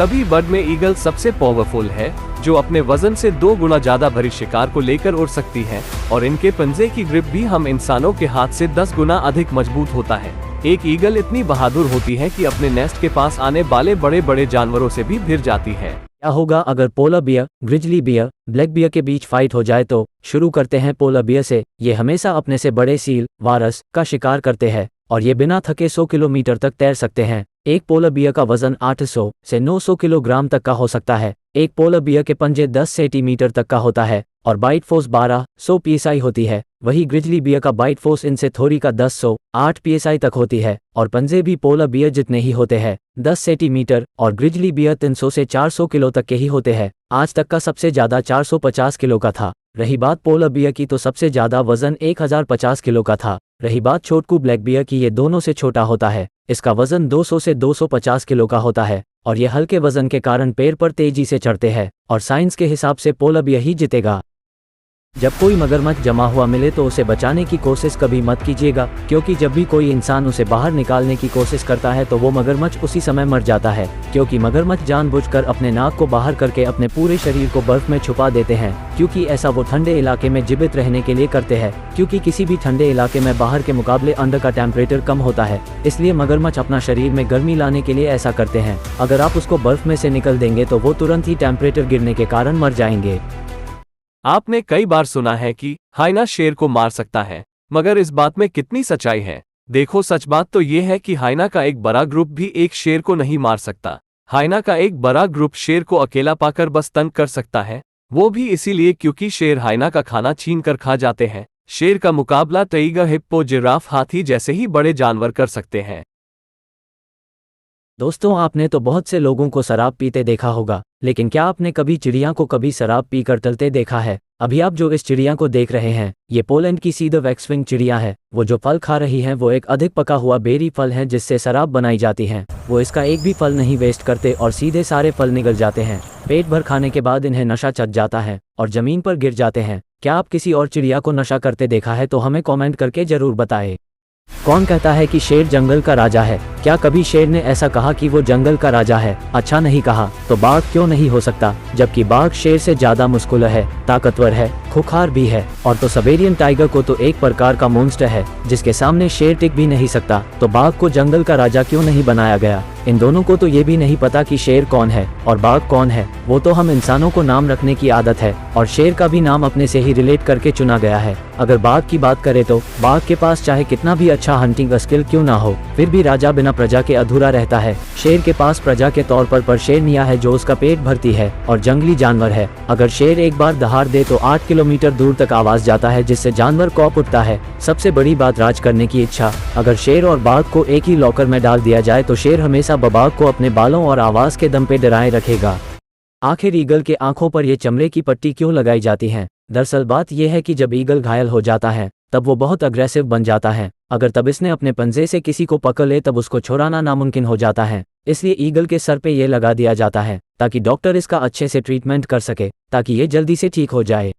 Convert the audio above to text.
सभी बर्ड में ईगल सबसे पावरफुल है, जो अपने वजन से 2 गुना ज्यादा भरी शिकार को लेकर उड़ सकती है, और इनके पंजे की ग्रिप भी हम इंसानों के हाथ से 10 गुना अधिक मजबूत होता है। एक ईगल इतनी बहादुर होती है कि अपने नेस्ट के पास आने वाले बड़े बड़े जानवरों से भी भिड़ जाती है। क्या होगा अगर polar bear, grizzly bear, black bear के बीच फाइट हो जाए? तो शुरू करते हैं पोलर बियर से। ये हमेशा अपने से बड़े सील, वारस का शिकार करते हैं और ये बिना थके 100 किलोमीटर तक तैर सकते हैं। एक पोलर बियर का वजन 800 से 900 किलोग्राम तक का हो सकता है। एक पोलर बियर के पंजे 10 सेंटीमीटर तक का होता है और बाइट फोर्स 1200 psi होती है। वही ग्रिजली बियर का बाइट फोर्स इनसे थोड़ी का 1008 psi तक होती है और पंजे भी पोलर बियर जितने ही होते हैं, 10 सेंटीमीटर, और ग्रिजली बियर 300 से 400 किलो तक के ही होते हैं। आज तक का सबसे ज्यादा 450 किलो का था। रही बात पोलर बियर की, तो सबसे ज्यादा वजन 1050 किलो का था। रही बात छोटकू ब्लैक बियर की, ये दोनों से छोटा होता है। इसका वजन 200 से 250 किलो का होता है और ये हल्के वजन के कारण पेड़ पर तेजी से चढ़ते हैं और साइंस के हिसाब से पोलर बियर ही जीतेगा। जब कोई मगरमच्छ जमा हुआ मिले तो उसे बचाने की कोशिश कभी मत कीजिएगा, क्योंकि जब भी कोई इंसान उसे बाहर निकालने की कोशिश करता है तो वो मगरमच्छ उसी समय मर जाता है, क्योंकि मगरमच्छ जानबूझकर अपने नाक को बाहर करके अपने पूरे शरीर को बर्फ में छुपा देते हैं, क्योंकि ऐसा वो ठंडे इलाके में जीवित रहने के लिए करते हैं, क्योंकि किसी भी ठंडे इलाके में बाहर के मुकाबले अंदर का टेम्परेचर कम होता है। इसलिए मगरमच्छ अपना शरीर में गर्मी लाने के लिए ऐसा करते हैं। अगर आप उसको बर्फ में से निकल देंगे तो वो तुरंत ही टेम्परेचर गिरने के कारण मर जाएंगे। आपने कई बार सुना है कि हाइना शेर को मार सकता है, मगर इस बात में कितनी सच्चाई है? देखो, सच बात तो ये है कि हाइना का एक बड़ा ग्रुप भी एक शेर को नहीं मार सकता। हाइना का एक बड़ा ग्रुप शेर को अकेला पाकर बस तंग कर सकता है, वो भी इसीलिए क्योंकि शेर हाइना का खाना छीन कर खा जाते हैं। शेर का मुकाबला टाइगर, हिप्पो, जिराफ, हाथी जैसे ही बड़े जानवर कर सकते हैं। दोस्तों, आपने तो बहुत से लोगों को शराब पीते देखा होगा, लेकिन क्या आपने कभी चिड़िया को कभी शराब पीकर टलते देखा है? अभी आप जो इस चिड़िया को देख रहे हैं, ये पोलैंड की सीधर वैक्सविंग चिड़िया है। वो जो फल खा रही है वो एक अधिक पका हुआ बेरी फल है जिससे शराब बनाई जाती है। वो इसका एक भी फल नहीं वेस्ट करते और सीधे सारे फल निगल जाते हैं। पेट भर खाने के बाद इन्हें नशा चढ़ जाता है और जमीन पर गिर जाते हैं। क्या आप किसी और चिड़िया को नशा करते देखा है? तो हमें कॉमेंट करके जरूर बताएं। कौन कहता है कि शेर जंगल का राजा है? क्या कभी शेर ने ऐसा कहा कि वो जंगल का राजा है? अच्छा नहीं कहा। तो बाघ क्यों नहीं हो सकता? जबकि बाघ शेर से ज्यादा मुस्कुल है, ताकतवर है, खुखार भी है। और तो साइबेरियन टाइगर को तो एक प्रकार का मॉन्स्टर है जिसके सामने शेर टिक भी नहीं सकता। तो बाघ को जंगल का राजा क्यों नहीं बनाया गया? इन दोनों को तो ये भी नहीं पता कि शेर कौन है और बाघ कौन है। वो तो हम इंसानों को नाम रखने की आदत है और शेर का भी नाम अपने से ही रिलेट करके चुना गया है। अगर बाघ की बात करें तो बाघ के पास चाहे कितना भी अच्छा हंटिंग स्किल क्यों ना हो, फिर भी राजा बिना प्रजा के अधूरा रहता है। शेर के पास प्रजा के तौर पर शेरनिया है जो उसका पेट भरती है और जंगली जानवर है। अगर शेर एक बार दहाड़ दे तो 8 किलोमीटर दूर तक आवाज जाता है जिससे जानवर कौप उठता है। सबसे बड़ी बात, राज करने की इच्छा। अगर शेर और बाघ को एक ही लॉकर में डाल दिया जाए तो शेर हमेशा बाघ को अपने बालों और आवाज के दम पे डराए रखेगा। आखिर ईगल के आंखों पर ये चमड़े की पट्टी क्यों लगाई जाती है? दरअसल बात यह है कि जब ईगल घायल हो जाता है तब वो बहुत अग्रेसिव बन जाता है। अगर तब इसने अपने पंजे से किसी को पकड़ ले तब उसको छुड़ाना नामुमकिन हो जाता है। इसलिए ईगल के सर पे ये लगा दिया जाता है ताकि डॉक्टर इसका अच्छे से ट्रीटमेंट कर सके, ताकि ये जल्दी से ठीक हो जाए।